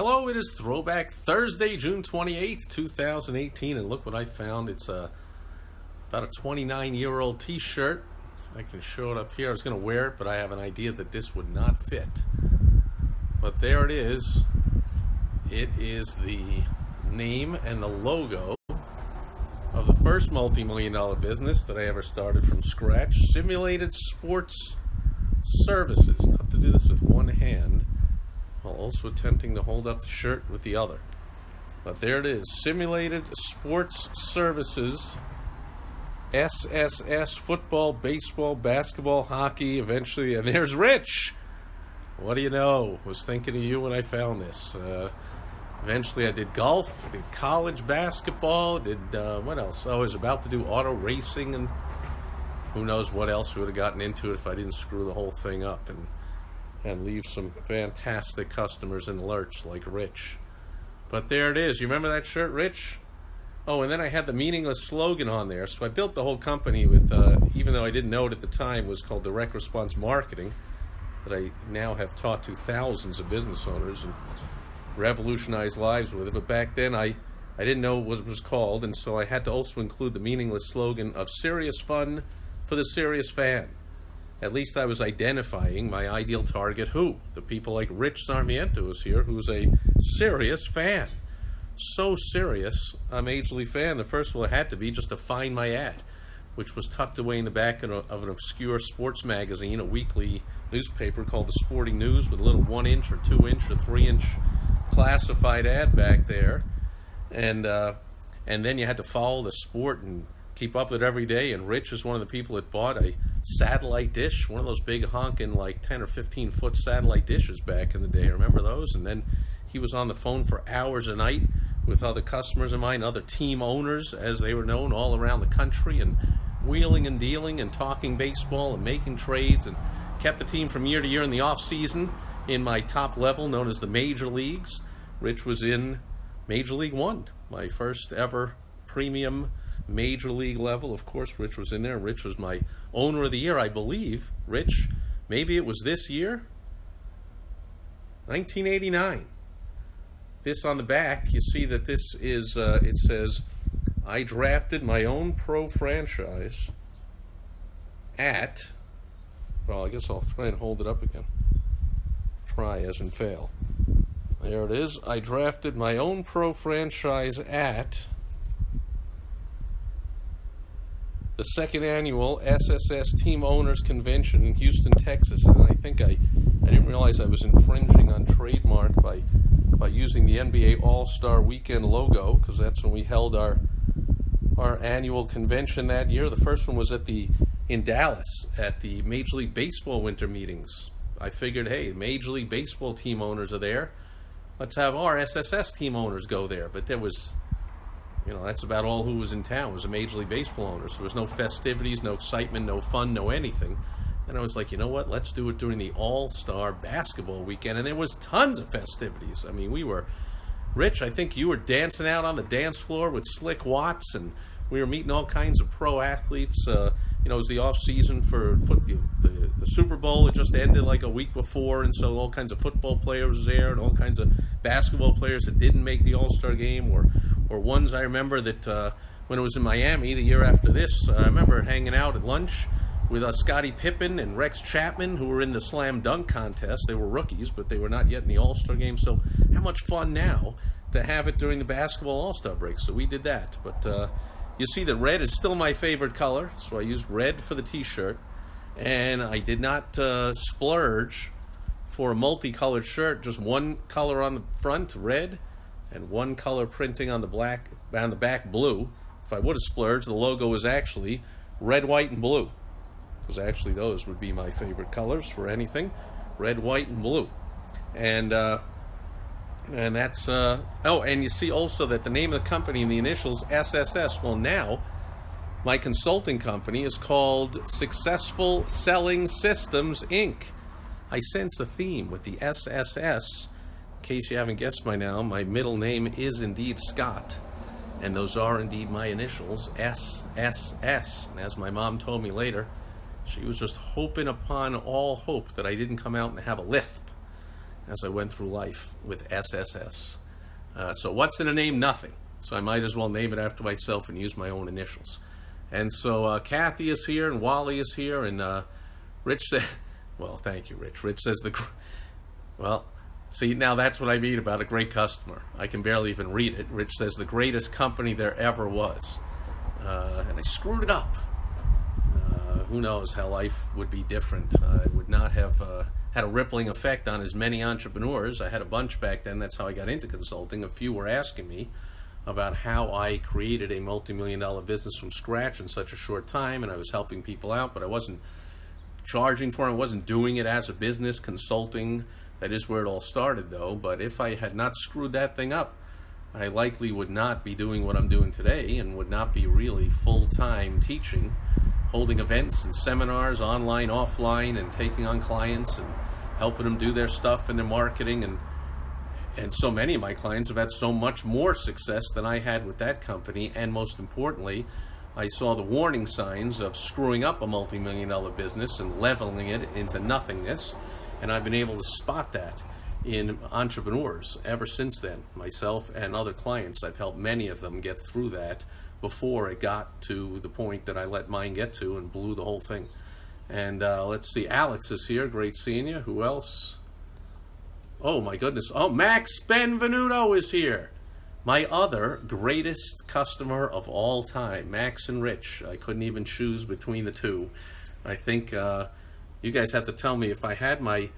Hello, it is Throwback Thursday, June 28th, 2018, and look what I found. It's about a 29-year-old t-shirt. If I can show it up here. I was going to wear it, but I have an idea that this would not fit. But there it is. It is the name and the logo of the first multi-million-dollar business that I ever started from scratch, Simulated Sports Services. Tough to do this with one hand, while also attempting to hold up the shirt with the other. But there it is, Simulated Sports Services, SSS, football, baseball, basketball, hockey, eventually, and there's Rich. What do you know? Was thinking of you when I found this. Eventually I did golf, did college basketball, did, what else? I was about to do auto racing, and who knows what else we would have gotten into it if I didn't screw the whole thing up and leave some fantastic customers in the lurch like Rich. But there it is. You remember that shirt, Rich? Oh, and then I had the meaningless slogan on there. So I built the whole company with, even though I didn't know it at the time, was called Direct Response Marketing, that I now have taught to thousands of business owners and revolutionized lives with it. But back then I didn't know what it was called, and so I had to also include the meaningless slogan of serious fun for the serious fan. At least I was identifying my ideal target, who? The people like Rich Sarmiento is here, who's a serious fan. So serious, a Major League fan. The first one had to be just to find my ad, which was tucked away in the back of an obscure sports magazine, a weekly newspaper called The Sporting News, with a little 1-inch or 2-inch or 3-inch classified ad back there. And then you had to follow the sport and keep up with it every day. And Rich is one of the people that bought a satellite dish, one of those big honking like 10 or 15 foot satellite dishes back in the day. Remember those? And then he was on the phone for hours a night with other customers of mine, other team owners as they were known all around the country, and wheeling and dealing and talking baseball and making trades, and kept the team from year to year in the off season in my top level known as the major leagues. Rich was in Major League One, my first ever premium major league level. Of course, Rich was in there. Rich was my owner of the year, I believe. Rich, maybe it was this year, 1989. This on the back, you see that this is, it says, I drafted my own pro franchise at, well, I guess I'll try and hold it up again. Try as in fail. There it is. I drafted my own pro franchise at the second annual SSS Team Owners Convention in Houston, Texas. And I think I didn't realize I was infringing on trademark by using the NBA All-Star Weekend logo, because that's when we held our annual convention that year. The first one was in Dallas at the Major League Baseball winter meetings. I figured, hey, Major League Baseball team owners are there. Let's have our SSS team owners go there. But there was, that's about all who was in town, was a Major League Baseball owner. So there was no festivities, no excitement, no fun, no anything. And I was like, you know what, let's do it during the All-Star Basketball Weekend. And there was tons of festivities. I mean, we were, Rich, I think you were dancing out on the dance floor with Slick Watts, and we were meeting all kinds of pro athletes. It was the off-season for the Super Bowl. It just ended like a week before, and so all kinds of football players were there, and all kinds of basketball players that didn't make the All-Star game, or ones I remember that when it was in Miami the year after this, I remember hanging out at lunch with Scottie Pippen and Rex Chapman, who were in the slam dunk contest. They were rookies, but they were not yet in the All-Star game. So how much fun now to have it during the basketball All-Star break. So we did that. But you see that red is still my favorite color, so I used red for the t-shirt. And I did not splurge for a multicolored shirt, just one color on the front, red, and one color printing on the back, blue. If I would have splurged, the logo was actually red, white, and blue, because actually those would be my favorite colors for anything, red, white, and blue. And that's, and you see also that the name of the company in the initials, SSS, well now, my consulting company is called Successful Selling Systems, Inc. I sense a theme with the SSS. In case you haven't guessed by now, my middle name is indeed Scott, and those are indeed my initials, SSS. And as my mom told me later, she was just hoping upon all hope that I didn't come out and have a lisp. as I went through life with SSS. So what's in a name? Nothing. So I might as well name it after myself and use my own initials. And so Kathy is here, and Wally is here, and Rich said, well, thank you, Rich. Rich says well, see, now that's what I mean about a great customer. I can barely even read it. Rich says the greatest company there ever was. And I screwed it up. Who knows how life would be different. I would not have had a rippling effect on as many entrepreneurs. I had a bunch back then. That's how I got into consulting. A few were asking me about how I created a multi-million-dollar business from scratch in such a short time, and I was helping people out, but I wasn't charging for it. I wasn't doing it as a business, consulting. That is where it all started, though. But if I had not screwed that thing up, I likely would not be doing what I'm doing today and would not be really full-time teaching, holding events and seminars, online, offline, and taking on clients and helping them do their stuff and their marketing. And so many of my clients have had so much more success than I had with that company. And most importantly, I saw the warning signs of screwing up a multi-million-dollar business and leveling it into nothingness. And I've been able to spot that in entrepreneurs ever since then. Myself and other clients, I've helped many of them get through that before it got to the point that I let mine get to and blew the whole thing. And let's see, Alex is here. Great seeing you. Who else? Oh, my goodness. Oh, Max Benvenuto is here. My other greatest customer of all time, Max and Rich. I couldn't even choose between the two. I think you guys have to tell me if I had my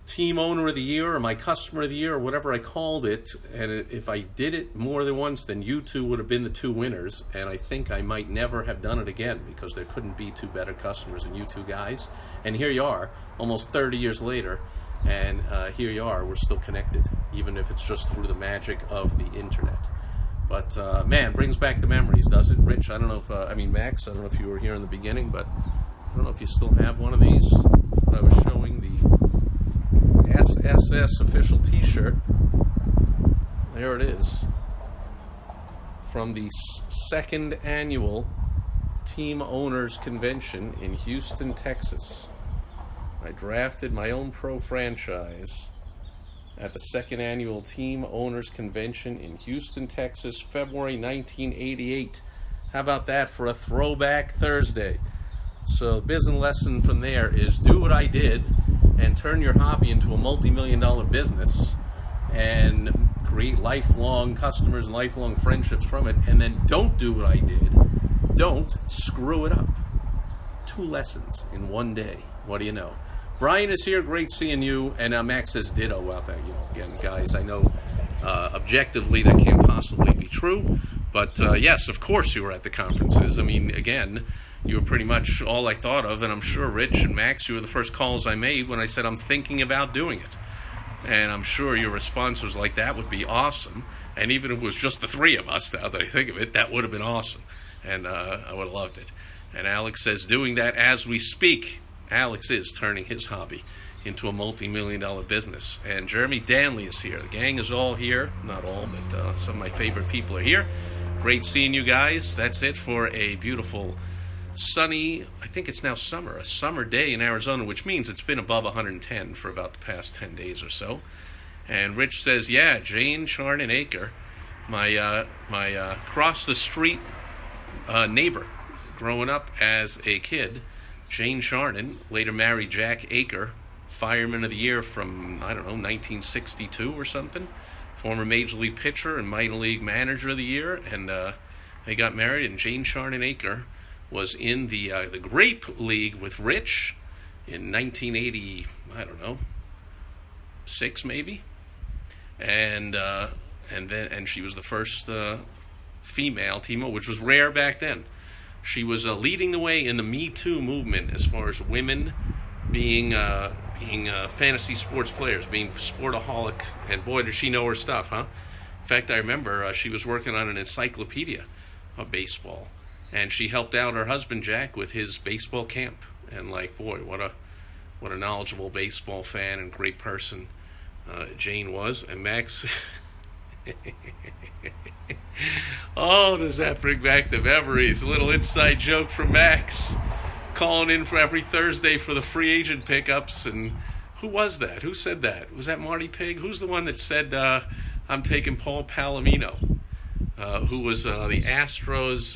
team owner of the year or my customer of the year or whatever I called it, and if I did it more than once, then you two would have been the two winners, and I think I might never have done it again because there couldn't be two better customers than you two guys. And here you are, almost 30 years later, and here you are, we're still connected, even if it's just through the magic of the internet. But man, brings back the memories, does it? Rich, I don't know if, I mean Max, I don't know if you were here in the beginning, but I don't know if you still have one of these. But I was showing the SSS official t-shirt. There it is. From the second annual Team Owners Convention in Houston, Texas. I drafted my own pro franchise at the second annual Team Owners Convention in Houston, Texas, February 1988. How about that for a Throwback Thursday? So the business lesson from there is do what I did and turn your hobby into a multi-million-dollar business and create lifelong customers and lifelong friendships from it, and then don't do what I did. Don't screw it up. 2 lessons in one day. What do you know? Brian is here. Great seeing you. And Max says ditto. Well, thank you. Again, guys, I know objectively that can't possibly be true. But yes, of course you were at the conferences. I mean, again, you were pretty much all I thought of. And I'm sure Rich and Max, you were the first calls I made when I said I'm thinking about doing it. And I'm sure your response was like, that would be awesome. And even if it was just the 3 of us, now that I think of it, that would have been awesome. And I would have loved it. And Alex says, doing that as we speak. Alex is turning his hobby into a multi-million-dollar business. And Jeremy Danley is here. The gang is all here. Not all, but some of my favorite people are here. Great seeing you guys. That's it for a beautiful, sunny, I think it's now summer, a summer day in Arizona, which means it's been above 110 for about the past 10 days or so. And Rich says, yeah, Jane Charnin-Aker, my across the street neighbor growing up as a kid. Jane Charnin later married Jack Aker, Fireman of the Year from, I don't know, 1962 or something. Former Major League pitcher and Minor League Manager of the Year. And they got married, and Jane Charnin-Aker was in the Grape League with Rich in 1980, I don't know, 6 maybe. And she was the first female team, which was rare back then. She was leading the way in the Me Too movement as far as women being fantasy sports players, being sportaholic, and boy, did she know her stuff, huh? In fact, I remember she was working on an encyclopedia of baseball, and she helped out her husband Jack with his baseball camp. And like, boy, what a knowledgeable baseball fan and great person Jane was. And Max. Oh, does that bring back the memories? A little inside joke from Max, calling in for every Thursday for the free agent pickups and Who was that? Who said that? Was that Marty Pig? Who's the one that said, I'm taking Paul Palomino? Who was the Astros?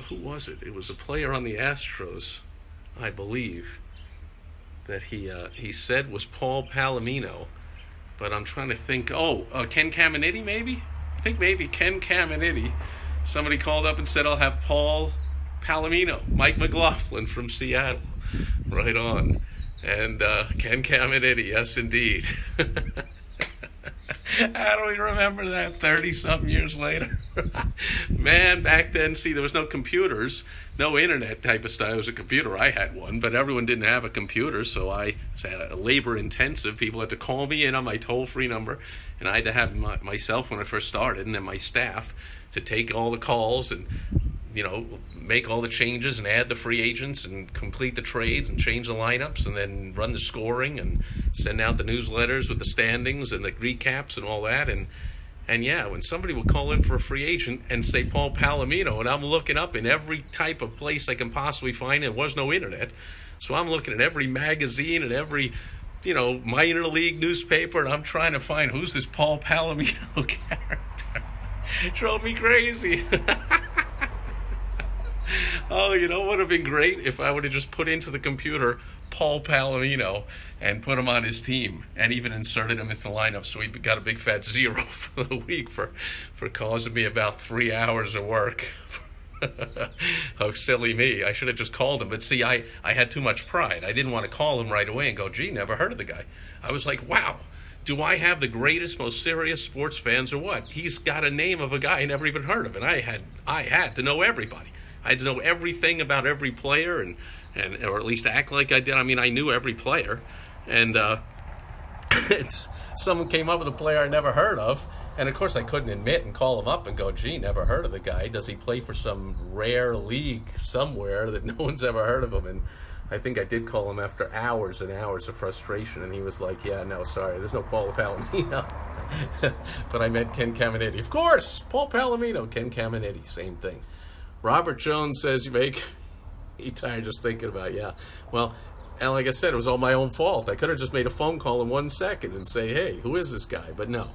Who was it? It was a player on the Astros, I believe, that he said was Paul Palomino. But I'm trying to think. Oh, Ken Caminiti, maybe? I think maybe Ken Caminiti. Somebody called up and said, I'll have Paul Palomino, Mike McLaughlin from Seattle. Right on. And Ken Caminiti, yes, indeed. How do we remember that 30-something years later? Man, back then, see, there was no computers, no internet type of stuff. It was a computer. I had one, but everyone didn't have a computer, so I was labor-intensive. People had to call me in on my toll-free number, and I had to have myself when I first started, and then my staff to take all the calls and, you know, make all the changes and add the free agents and complete the trades and change the lineups and then run the scoring and send out the newsletters with the standings and the recaps and all that. And yeah, when somebody would call in for a free agent and say Paul Palomino, and I'm looking up in every type of place I can possibly find, there was no internet, so I'm looking at every magazine and every, you know, minor league newspaper, and I'm trying to find who's this Paul Palomino character. It drove me crazy. Oh, you know what would have been great if I would have just put into the computer Paul Palomino and put him on his team and even inserted him into the lineup, so he got a big fat 0 for the week for causing me about 3 hours of work. Oh, silly me. I should have just called him. But see, I had too much pride. I didn't want to call him right away and go, gee, never heard of the guy. I was like, wow, do I have the greatest, most serious sports fans or what? He's got a name of a guy I never even heard of, and I had to know everybody. I had to know everything about every player, and or at least act like I did. I mean, I knew every player, and someone came up with a player I never heard of, and of course I couldn't admit and call him up and go, gee, never heard of the guy. Does he play for some rare league somewhere that no one's ever heard of him? And I think I did call him after hours and hours of frustration, and he was like, yeah, no, sorry, there's no Paul Palomino. But I meant Ken Caminiti. Of course, Paul Palomino, Ken Caminiti, same thing. Robert Jones says you make me tired just thinking about it. Yeah. Well, and like I said, it was all my own fault. I could have just made a phone call in 1 second and say, hey, who is this guy? But no,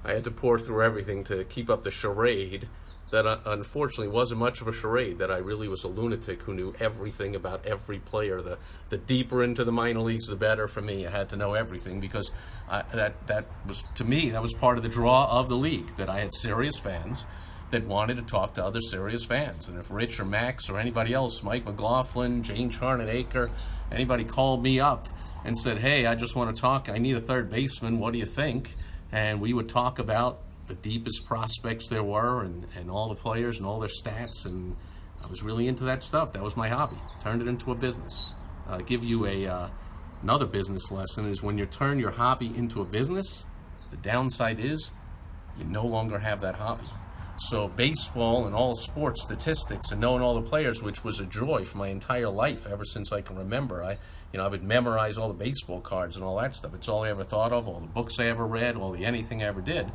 I had to pour through everything to keep up the charade that unfortunately wasn't much of a charade, that I really was a lunatic who knew everything about every player. The deeper into the minor leagues, the better for me. I had to know everything because that was, to me, that was part of the draw of the league, that I had serious fans that wanted to talk to other serious fans. And if Rich or Max or anybody else, Mike McLaughlin, Jane Charnonaker, anybody called me up and said, hey, I just want to talk, I need a third baseman, what do you think? And we would talk about the deepest prospects there were and all the players and all their stats, and I was really into that stuff. That was my hobby. Turned it into a business. I'll give you another business lesson is when you turn your hobby into a business, the downside is you no longer have that hobby. So baseball and all sports statistics and knowing all the players, which was a joy for my entire life ever since I can remember. I would memorize all the baseball cards and all that stuff. It's all I ever thought of, all the books I ever read, all the anything I ever did.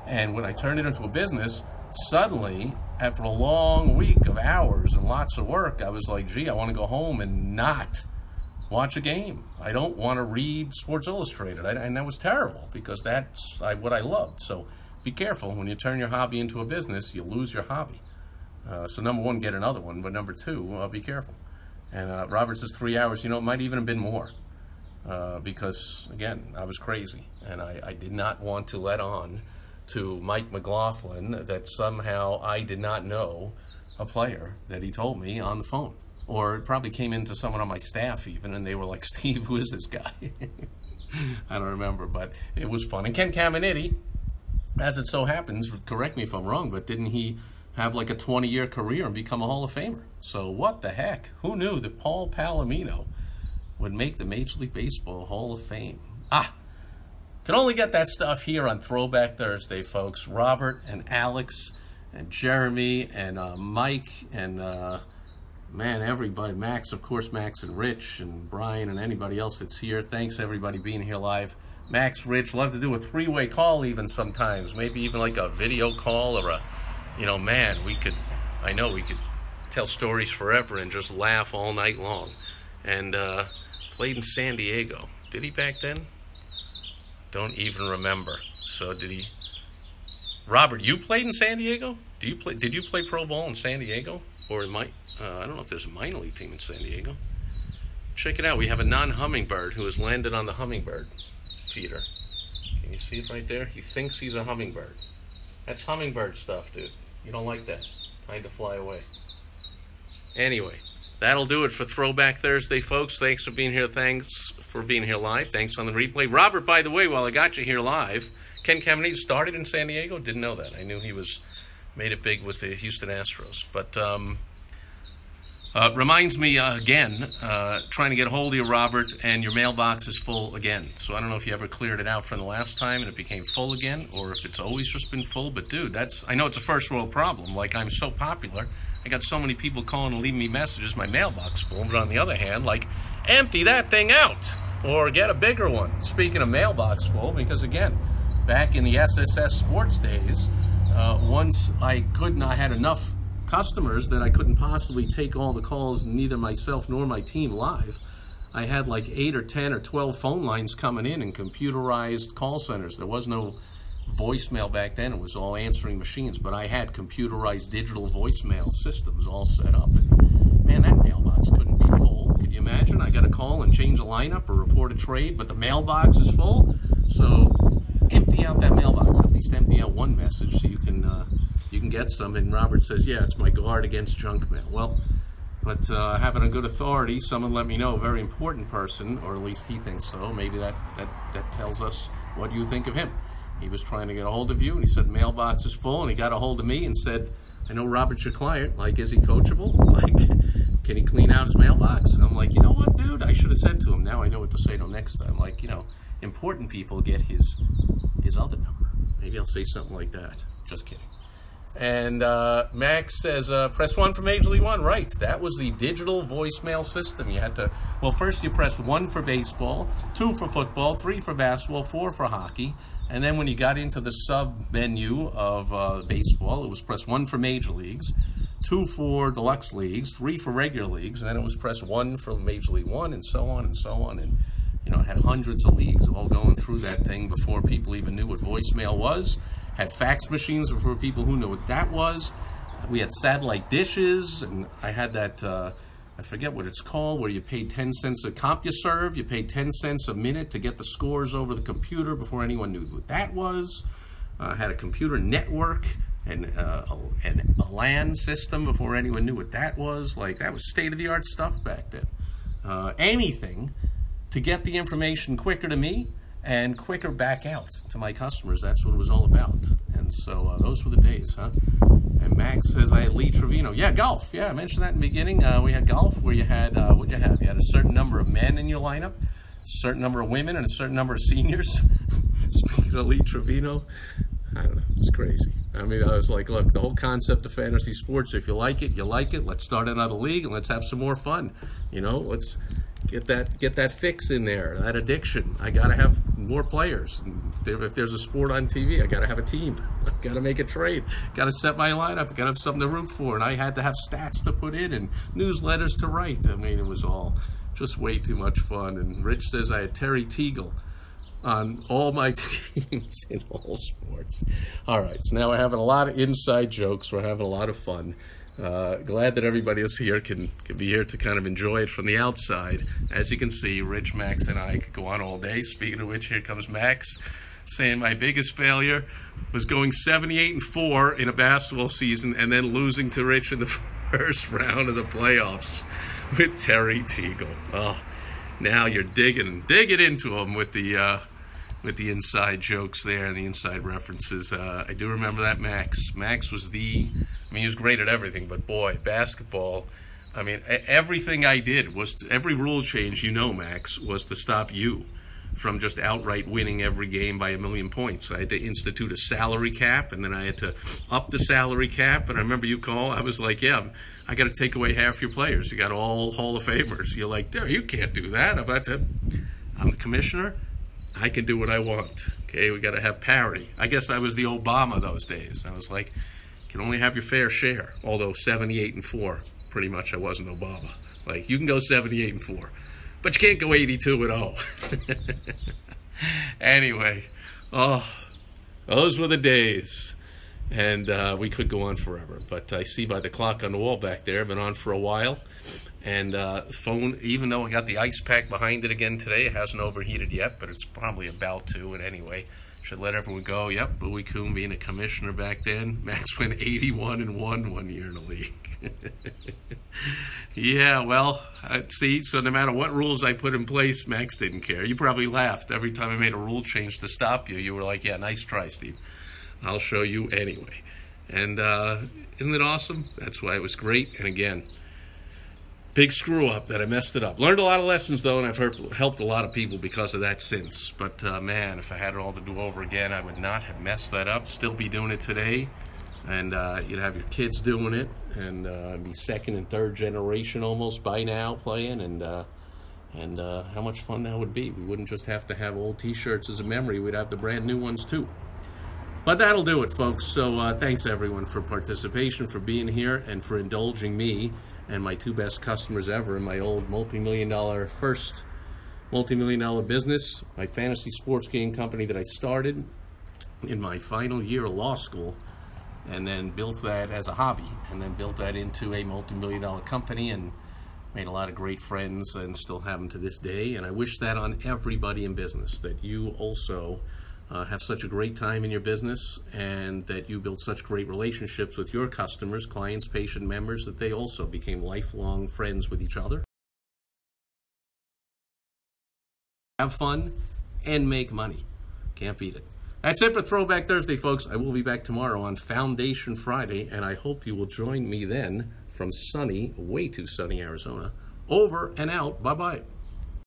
And when I turned it into a business, suddenly, after a long week of hours and lots of work, I was like, gee, I want to go home and not watch a game. I don't want to read Sports Illustrated. And that was terrible because that's what I loved. So be careful. When you turn your hobby into a business, you lose your hobby. So number one, get another one. But number two, be careful. And Robert says 3 hours. You know, it might even have been more because, again, I was crazy. And I did not want to let on to Mike McLaughlin that somehow I did not know a player that he told me on the phone. Or it probably came into someone on my staff even, and they were like, Steve, who is this guy? I don't remember, but it was fun. And Ken Caminiti, as it so happens, correct me if I'm wrong, but didn't he have like a 20-year career and become a Hall of Famer? So what the heck? Who knew that Paul Palomino would make the Major League Baseball Hall of Fame? Can only get that stuff here on Throwback Thursday, folks. Robert and Alex and Jeremy and Mike and, man, everybody. Max, of course, Max and Rich and Brian and anybody else that's here. Thanks, everybody, being here live. Max, Rich, love to do a three-way call even sometimes. Maybe even like a video call or man, I know we could tell stories forever and just laugh all night long. And Played in San Diego. Did he back then? Don't even remember. So did he? Robert, you played in San Diego? Did you play pro ball in San Diego? Or I don't know if there's a minor league team in San Diego. Check it out. We have a non-hummingbird who has landed on the hummingbird feeder. Can you see it right there? He thinks he's a hummingbird. That's hummingbird stuff, dude. You don't like that. Time to fly away. Anyway, that'll do it for Throwback Thursday, folks. Thanks for being here. Thanks for being here live. Thanks on the replay. Robert, by the way, while I got you here live, Ken Caminiti started in San Diego. Didn't know that. I knew he made it big with the Houston Astros. But reminds me again, trying to get a hold of you, Robert, and your mailbox is full again. So I don't know if you ever cleared it out from the last time and it became full again, or if it's always just been full. But dude, I know it's a first world problem. Like, I'm so popular, I got so many people calling and leaving me messages. My mailbox full. But on the other hand, like, empty that thing out or get a bigger one. Speaking of mailbox full, because again, back in the SSS sports days, once I had enough customers that I couldn't possibly take all the calls, neither myself nor my team live. I had like 8 or 10 or 12 phone lines coming in computerized call centers. There was no voicemail back then. It was all answering machines, but I had computerized digital voicemail systems all set up. And man, that mailbox couldn't be full. Could you imagine? I got to call and change a lineup or report a trade, but the mailbox is full. So empty out that mailbox. At least empty out one message so you can get some. And Robert says, yeah, it's my guard against junk mail. Well, but having a good authority, someone let me know, a very important person, or at least he thinks so. Maybe that tells us what you think of him. He was trying to get a hold of you, and he said mailbox is full, and he got a hold of me and said, I know Robert's your client. Like, is he coachable? Like, can he clean out his mailbox? I'm like, you know what, dude? I should have said to him. Now I know what to say to him next time. Like, important people get his other number. Maybe I'll say something like that. Just kidding. And Max says, press 1 for Major League One. Right, that was the digital voicemail system. You had to, well, first you pressed 1 for baseball, 2 for football, 3 for basketball, 4 for hockey. And then when you got into the sub-menu of baseball, it was press 1 for Major Leagues, 2 for Deluxe Leagues, 3 for regular leagues, and then it was press 1 for Major League One, and so on and so on. And, I had hundreds of leagues all going through that thing before people even knew what voicemail was. Had fax machines before people who knew what that was. We had satellite dishes, and I had that, I forget what it's called, where you paid 10 cents a CompuServe. You paid 10 cents a minute to get the scores over the computer before anyone knew what that was. Had a computer network and a LAN system before anyone knew what that was. Like, that was state-of-the-art stuff back then. Anything to get the information quicker to me and quicker back out to my customers. That's what it was all about. And so those were the days, huh? And Max says, I had Lee Trevino. Yeah, golf. Yeah, I mentioned that in the beginning. We had golf where you had, what'd you have? You had a certain number of men in your lineup, a certain number of women, and a certain number of seniors. Speaking of Lee Trevino, I don't know. It's crazy. I mean, I was like, look, the whole concept of fantasy sports, if you like it, you like it. Let's start another league and let's have some more fun. Let's get that fix in there, that addiction. I got to have more players. If there's a sport on TV, I got to have a team. I got to make a trade. Got to set my lineup. Got to have something to root for. And I had to have stats to put in and newsletters to write. I mean, it was all just way too much fun. And Rich says I had Terry Teagle on all my teams in all sports. All right, so now we're having a lot of inside jokes. We're having a lot of fun. Glad that everybody else here can be here to kind of enjoy it from the outside. As you can see, Rich, Max, and I could go on all day. Speaking of which, here comes Max saying my biggest failure was going 78-4 in a basketball season and then losing to Rich in the first round of the playoffs with Terry Teagle. Oh, now you're digging into him with the inside jokes there and the inside references. I do remember that Max was he was great at everything, but boy, basketball, I mean, everything I did was, every rule change, Max, was to stop you from just outright winning every game by 1,000,000 points. I had to institute a salary cap, and then I had to up the salary cap, and I remember you I was like, yeah, I got to take away half your players. You got all Hall of Famers. You're like, you can't do that. I'm the commissioner. I can do what I want. Okay, we got to have parity. I guess I was the Obama those days. I was like, you can only have your fair share. Although 78-4, pretty much I wasn't Obama. Like, you can go 78-4, But you can't go 82-0. Anyway, oh, those were the days. And we could go on forever. But I see by the clock on the wall back there, I've been on for a while. And phone, even though I got the ice pack behind it again today, it hasn't overheated yet, but it's probably about to. And anyway, should let everyone go. Yep, Bowie Coon being a commissioner back then. Max went 81-1 one year in the league. Yeah, well, see, so no matter what rules I put in place, Max didn't care. You probably laughed every time I made a rule change to stop you. You were like, yeah, nice try, Steve. I'll show you anyway. And isn't it awesome? That's why it was great. And again, big screw up that I messed it up. Learned a lot of lessons, though, and I've helped a lot of people because of that since. But, man, if I had it all to do over again, I would not have messed that up. Still be doing it today. And you'd have your kids doing it. And be second and third generation almost by now playing. And how much fun that would be. We wouldn't just have to have old T-shirts as a memory. We'd have the brand new ones, too. But that'll do it, folks. So thanks, everyone, for participation, for being here, and for indulging me and my two best customers ever in my old first multi-million-dollar business, my fantasy sports game company that I started in my final year of law school, and then built that as a hobby, and then built that into a multi-million-dollar company, and made a lot of great friends, and still have them to this day. And I wish that on everybody in business, that you also have such a great time in your business, and that you build such great relationships with your customers, clients, patient members, that they also became lifelong friends with each other. Have fun and make money. Can't beat it. That's it for Throwback Thursday, folks. I will be back tomorrow on Foundation Friday, and I hope you will join me then from sunny, way too sunny Arizona. Over and out. Bye-bye.